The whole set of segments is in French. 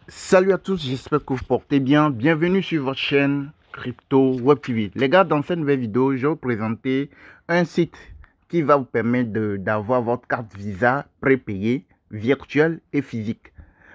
Salut à tous, j'espère que vous portez bien. Bienvenue sur votre chaîne Crypto Web TV. Les gars, dans cette nouvelle vidéo, je vais vous présenter un site qui va vous permettre d'avoir votre carte Visa prépayée, virtuelle et physique.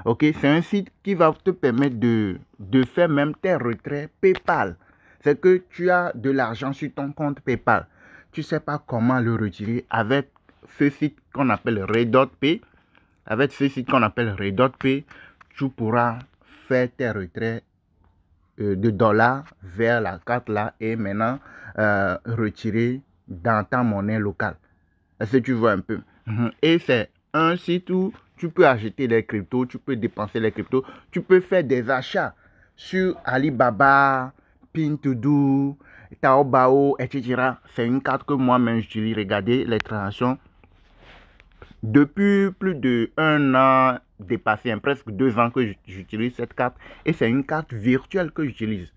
Ok, c'est un site qui va te permettre de faire même tes retraits PayPal. C'est que tu as de l'argent sur ton compte PayPal. Tu ne sais pas comment le retirer avec ce site qu'on appelle Redot.Pay. Avec ce site qu'on appelle Redot.Pay, tu pourras faire tes retraits de dollars vers la carte là et maintenant retirer dans ta monnaie locale. Est-ce que tu vois un peu? Et c'est un site où tu peux acheter des cryptos, tu peux dépenser les cryptos, tu peux faire des achats sur Alibaba, Pinduoduo, Taobao, etc. C'est une carte que moi-même j'utilise. Regardez les transactions. Depuis plus d'un an dépassé, presque 2 ans que j'utilise cette carte et c'est une carte virtuelle que j'utilise.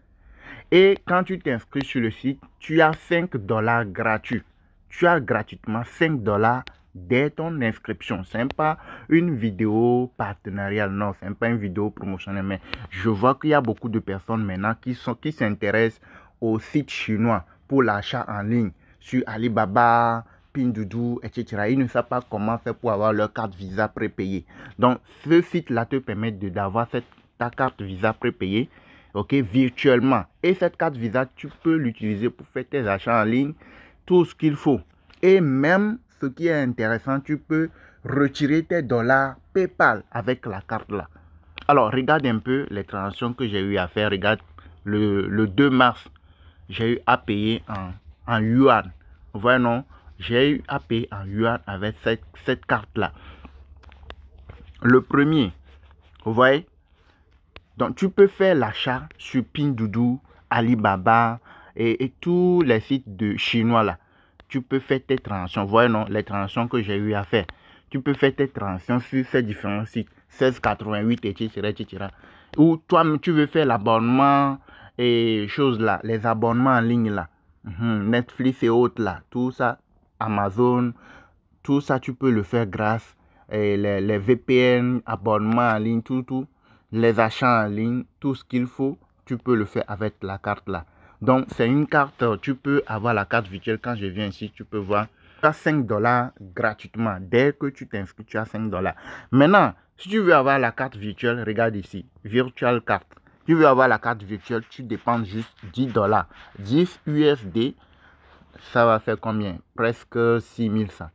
Et quand tu t'inscris sur le site, tu as 5 dollars gratuits. Tu as gratuitement 5 dollars dès ton inscription. Ce n'est pas une vidéo partenariale, non, ce n'est pas une vidéo promotionnelle, mais je vois qu'il y a beaucoup de personnes maintenant qui s'intéressent aux sites chinois pour l'achat en ligne sur Alibaba, Pinduoduo, etc. Ils ne savent pas comment faire pour avoir leur carte Visa prépayée. Donc, ce site-là te permet d'avoir ta carte Visa prépayée, ok, virtuellement. Et cette carte Visa, tu peux l'utiliser pour faire tes achats en ligne, tout ce qu'il faut. Et même, ce qui est intéressant, tu peux retirer tes dollars PayPal avec la carte là. Alors, regarde un peu les transactions que j'ai eu à faire. Regarde, le 2 mars, j'ai eu à payer en yuan. Vous voyez, non? J'ai eu à payer en yuan avec cette carte-là. Le premier, vous voyez? Donc, tu peux faire l'achat sur Pinduoduo, Alibaba et tous les sites de chinois là. Tu peux faire tes transactions. Vous voyez, non? Les transactions que j'ai eu à faire. Tu peux faire tes transactions sur ces différents sites. 1688, etc., etc. Ou toi, tu veux faire l'abonnement et choses là. Les abonnements en ligne là. Netflix et autres là. Tout ça, Amazon. Tout ça, tu peux le faire grâce les VPN, abonnements en ligne, tout. Les achats en ligne, tout ce qu'il faut, tu peux le faire avec la carte là. Donc, c'est une carte, tu peux avoir la carte virtuelle. Quand je viens ici, tu peux voir, tu as 5 dollars gratuitement. Dès que tu t'inscris, tu as 5 dollars. Maintenant, si tu veux avoir la carte virtuelle, regarde ici, Virtual Card. Tu veux avoir la carte virtuelle, tu dépenses juste 10 dollars. 10 USD, ça va faire combien? Presque 6100.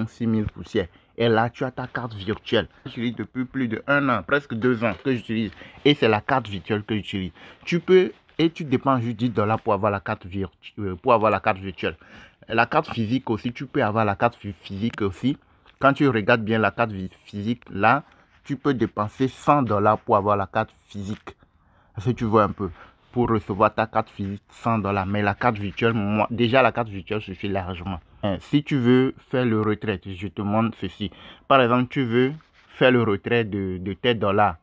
6000 poussières. Et là, tu as ta carte virtuelle. J'utilise depuis plus de 1 an, presque 2 ans que j'utilise. Et c'est la carte virtuelle que j'utilise. Tu peux, et tu dépenses juste 10 dollars pour avoir la carte virtuelle. La carte physique aussi, tu peux avoir la carte physique aussi. Quand tu regardes bien la carte physique, là, tu peux dépenser 100 dollars pour avoir la carte physique. Si tu vois un peu, pour recevoir ta carte physique 100 dollars. Mais la carte virtuelle, moi, déjà la carte virtuelle suffit largement. Si tu veux faire le retrait, je te montre ceci. Par exemple, tu veux faire le retrait de tes dollars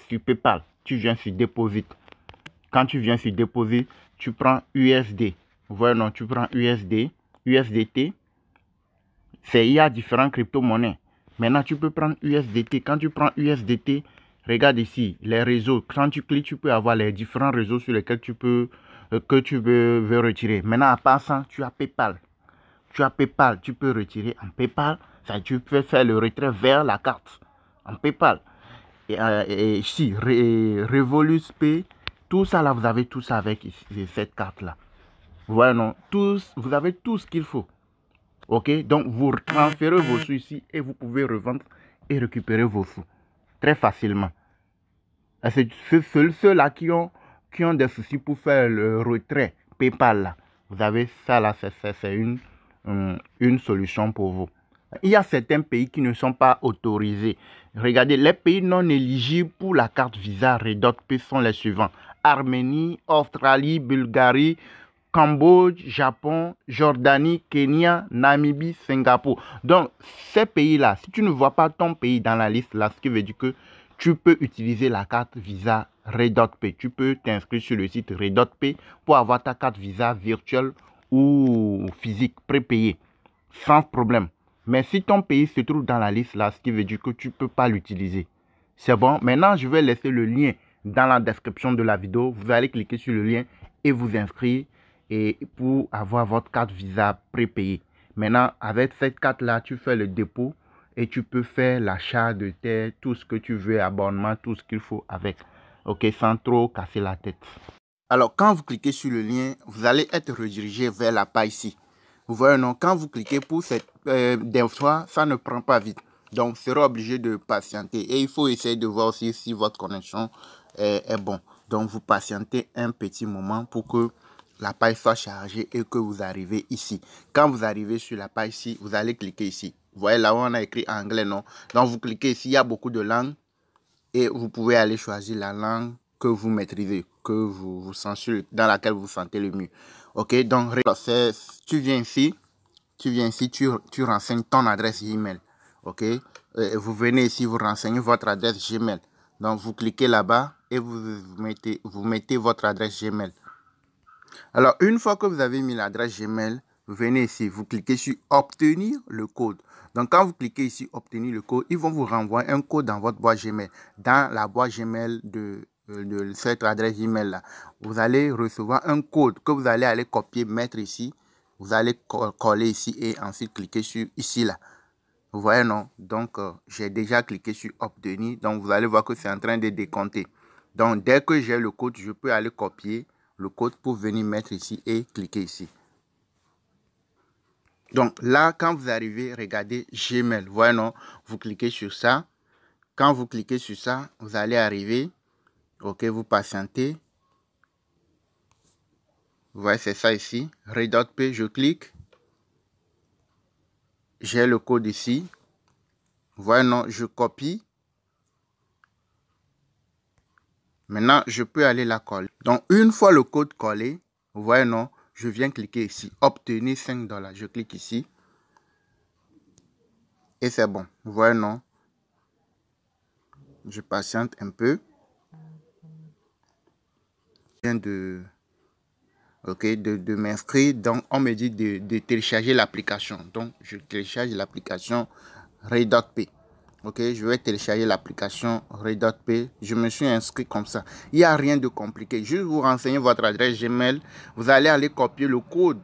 sur PayPal. Tu viens sur Deposit. Quand tu viens sur Deposit, tu prends USD. Voilà, non, tu prends USD, USDT. Il y a différentes crypto-monnaies. Maintenant, tu peux prendre USDT. Quand tu prends USDT, regarde ici, les réseaux. Quand tu cliques, tu peux avoir les différents réseaux sur lesquels tu peux, que tu veux retirer. Maintenant, à part ça, tu as PayPal. Tu as PayPal, tu peux retirer en PayPal. Ça, tu peux faire le retrait vers la carte en PayPal. Et ici, Revolut Pay, tout ça là, vous avez tout ça avec ici, cette carte là. Voilà, non, vous avez tout ce qu'il faut. Ok, donc vous transférez vos sous ici et vous pouvez revendre et récupérer vos sous très facilement. C'est ceux-là qui ont des soucis pour faire le retrait PayPal là. Vous avez ça là, c'est une solution pour vous. Il y a certains pays qui ne sont pas autorisés. Regardez, les pays non éligibles pour la carte Visa Redot.Pay sont les suivants: Arménie, Australie, Bulgarie, Cambodge, Japon, Jordanie, Kenya, Namibie, Singapour. Donc, ces pays-là, si tu ne vois pas ton pays dans la liste, là, ce qui veut dire que tu peux utiliser la carte Visa Redot.Pay. Tu peux t'inscrire sur le site Redot.Pay pour avoir ta carte Visa virtuelle ou physique prépayée, sans problème. Mais si ton pays se trouve dans la liste, là, ce qui veut dire que tu ne peux pas l'utiliser. C'est bon. Maintenant, je vais laisser le lien dans la description de la vidéo. Vous allez cliquer sur le lien et vous inscrire et pour avoir votre carte Visa prépayée. Maintenant, avec cette carte-là, tu fais le dépôt et tu peux faire l'achat de tout ce que tu veux, abonnement, tout ce qu'il faut avec. Ok, sans trop casser la tête. Alors, quand vous cliquez sur le lien, vous allez être redirigé vers la page ici. Vous voyez, non, quand vous cliquez pour cette... des fois, ça ne prend pas vite. Donc, vous serez obligé de patienter. Et il faut essayer de voir aussi si votre connexion est bon. Donc, vous patientez un petit moment pour que la page soit chargée et que vous arrivez ici. Quand vous arrivez sur la page ici, vous allez cliquer ici. Vous voyez là où on a écrit anglais, non? Donc, vous cliquez ici, il y a beaucoup de langues. Et vous pouvez aller choisir la langue que vous maîtrisez, que vous sentez, dans laquelle vous vous sentez le mieux. Ok, donc tu viens ici, tu renseignes ton adresse Gmail. Ok, vous venez ici, vous renseignez votre adresse Gmail. Donc vous cliquez là-bas et vous mettez votre adresse Gmail. Alors une fois que vous avez mis l'adresse Gmail, vous venez ici, vous cliquez sur obtenir le code. Donc quand vous cliquez ici obtenir le code, ils vont vous renvoyer un code dans votre boîte Gmail. Dans la boîte Gmail de cette adresse Gmail là, vous allez recevoir un code que vous allez aller copier, mettre ici. Vous allez coller ici et ensuite cliquer sur ici là. Vous voyez non? Donc j'ai déjà cliqué sur obtenir. Donc vous allez voir que c'est en train de décompter. Donc dès que j'ai le code, je peux aller copier le code pour venir mettre ici et cliquer ici. Donc là, quand vous arrivez, regardez Gmail. Vous voyez non? Vous cliquez sur ça. Quand vous cliquez sur ça, vous allez arriver. Ok, vous patientez. Vous voyez, c'est ça ici. Redot.p, je clique. J'ai le code ici. Vous voyez non? Je copie. Maintenant, je peux aller la coller. Donc, une fois le code collé, vous voyez non? Je viens cliquer ici. Obtenir 5 $. Je clique ici. Et c'est bon. Vous voyez non? Je patiente un peu. Je viens de m'inscrire. Donc, on me dit de télécharger l'application. Donc, je télécharge l'application Redot.p. Ok, je vais télécharger l'application Redot.p. Je me suis inscrit comme ça. Il n'y a rien de compliqué. Juste vous renseignez votre adresse Gmail. Vous allez aller copier le code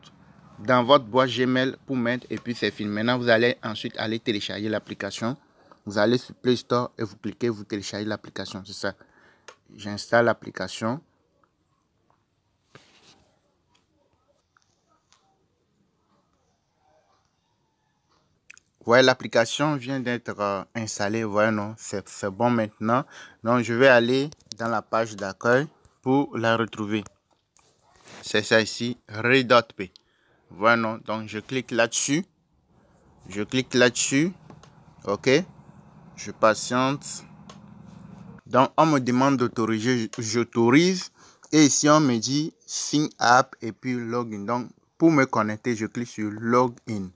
dans votre boîte Gmail pour mettre et puis c'est fini. Maintenant, vous allez ensuite aller télécharger l'application. Vous allez sur Play Store et vous cliquez, vous téléchargez l'application. C'est ça. J'installe l'application. Ouais, l'application vient d'être installée. Ouais, non, c'est bon maintenant. Donc, je vais aller dans la page d'accueil pour la retrouver. C'est ça ici, Redot.p. Voilà, non. Donc, je clique là-dessus. Je clique là-dessus. OK. Je patiente. Donc, on me demande d'autoriser. J'autorise. Et ici, on me dit Sign Up et puis Login. Donc, pour me connecter, je clique sur Login.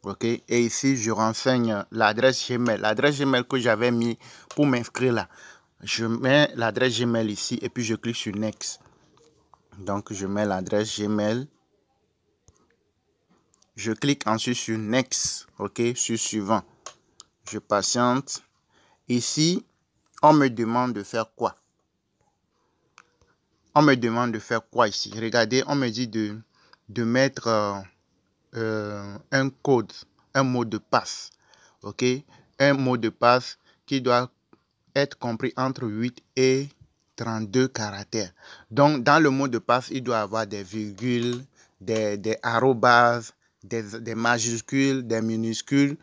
OK. Et ici, je renseigne l'adresse Gmail. L'adresse Gmail que j'avais mis pour m'inscrire là. Je mets l'adresse Gmail ici et puis je clique sur Next. Donc, je mets l'adresse Gmail. Je clique ensuite sur Next. OK. Sur Suivant. Je patiente. Ici, on me demande de faire quoi? On me demande de faire quoi ici? Regardez, on me dit de mettre un code, un mot de passe. OK? Un mot de passe qui doit être compris entre 8 et 32 caractères. Donc, dans le mot de passe, il doit avoir des virgules, des arrobas, des majuscules, des minuscules.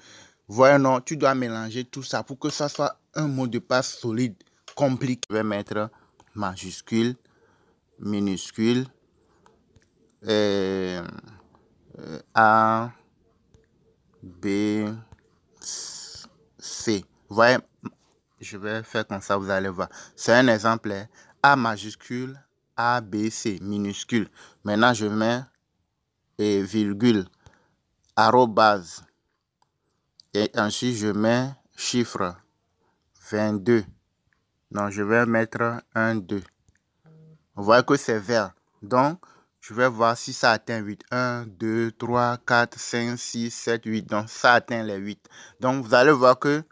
Voilà, non, tu dois mélanger tout ça pour que ça soit un mot de passe solide, compliqué. Je vais mettre majuscule, minuscule, A, B, C. Vous voyez, je vais faire comme ça, vous allez voir. C'est un exemple. Hein? A majuscule, A, B, C, minuscule. Maintenant, je mets virgule, arrobase. Et ensuite, je mets chiffre 22. Donc, je vais mettre 1, 2. Vous voyez que c'est vert. Donc, je vais voir si ça atteint 8. 1, 2, 3, 4, 5, 6, 7, 8. Donc, ça atteint les 8. Donc, vous allez voir que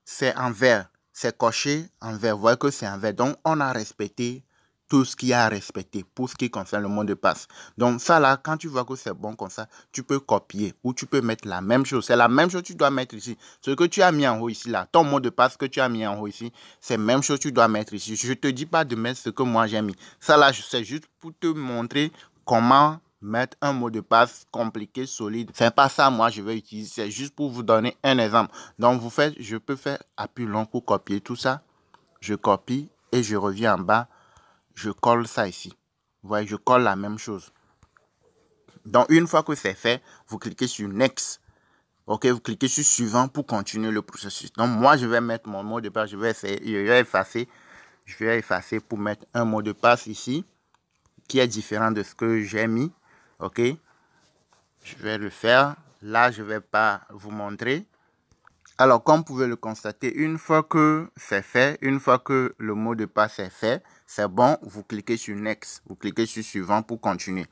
c'est en vert. c'est coché en vert. Vous voyez que c'est en vert. Donc, on a respecté tout ce qu'il y a à respecter pour ce qui concerne le mot de passe. Donc, ça là, quand tu vois que c'est bon comme ça, tu peux copier ou tu peux mettre la même chose. C'est la même chose que tu dois mettre ici. Ce que tu as mis en haut ici, là, ton mot de passe que tu as mis en haut ici, c'est la même chose que tu dois mettre ici. Je ne te dis pas de mettre ce que moi j'ai mis. Ça là, c'est juste pour te montrer comment mettre un mot de passe compliqué, solide. C'est pas ça, moi, je vais utiliser. C'est juste pour vous donner un exemple. Donc, vous faites, je peux faire appui long pour copier tout ça. Je copie et je reviens en bas. Je colle ça ici. Vous voyez, je colle la même chose. Donc, une fois que c'est fait, vous cliquez sur Next. Ok, vous cliquez sur Suivant pour continuer le processus. Donc, moi, je vais mettre mon mot de passe. Je vais effacer. Je vais effacer pour mettre un mot de passe ici qui est différent de ce que j'ai mis. Ok, je vais le faire. Là, je ne vais pas vous montrer. Alors, comme vous pouvez le constater, une fois que c'est fait, une fois que le mot de passe est fait, c'est bon, vous cliquez sur Next, vous cliquez sur Suivant pour continuer.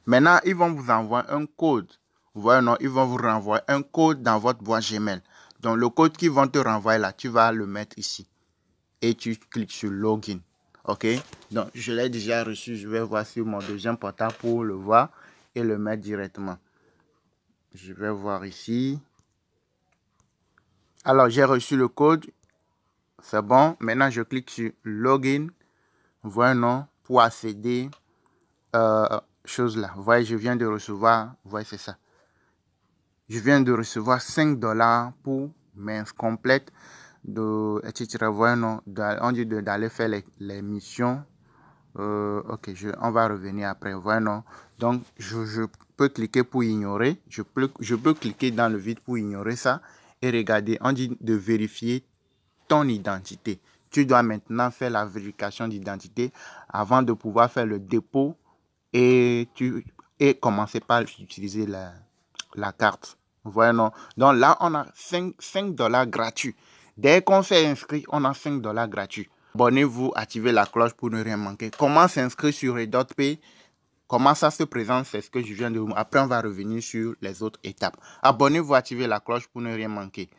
Maintenant, ils vont vous envoyer un code. Vous voyez, non, ils vont vous renvoyer un code dans votre boîte Gmail. Donc, le code qu'ils vont te renvoyer là, tu vas le mettre ici. Et tu cliques sur Login. OK? Donc, je l'ai déjà reçu. Je vais voir sur mon deuxième portable pour le voir et le mettre directement. Je vais voir ici. Alors, j'ai reçu le code. C'est bon. Maintenant, je clique sur Login. Vous voyez, non? Pour accéder chose là. Vous voyez, je viens de recevoir. Vous voyez, c'est ça. Je viens de recevoir 5 $ pour mes complètes, etc. Vous voyez, non? On dit d'aller faire les missions. Ok, on va revenir après. Vous voyez, non? Donc, je peux cliquer pour ignorer. Je peux cliquer dans le vide pour ignorer ça. Et regarder, on dit de vérifier ton identité. Tu dois maintenant faire la vérification d'identité avant de pouvoir faire le dépôt et commencer par utiliser la carte. Vous voyez, non? Donc là, on a 5 $ gratuits. Dès qu'on s'est inscrit, on a 5 $ gratuits. Abonnez-vous, activez la cloche pour ne rien manquer. Comment s'inscrire sur RedotPay? Comment ça se présente? C'est ce que je viens de vous. Après, on va revenir sur les autres étapes. Abonnez-vous, activez la cloche pour ne rien manquer.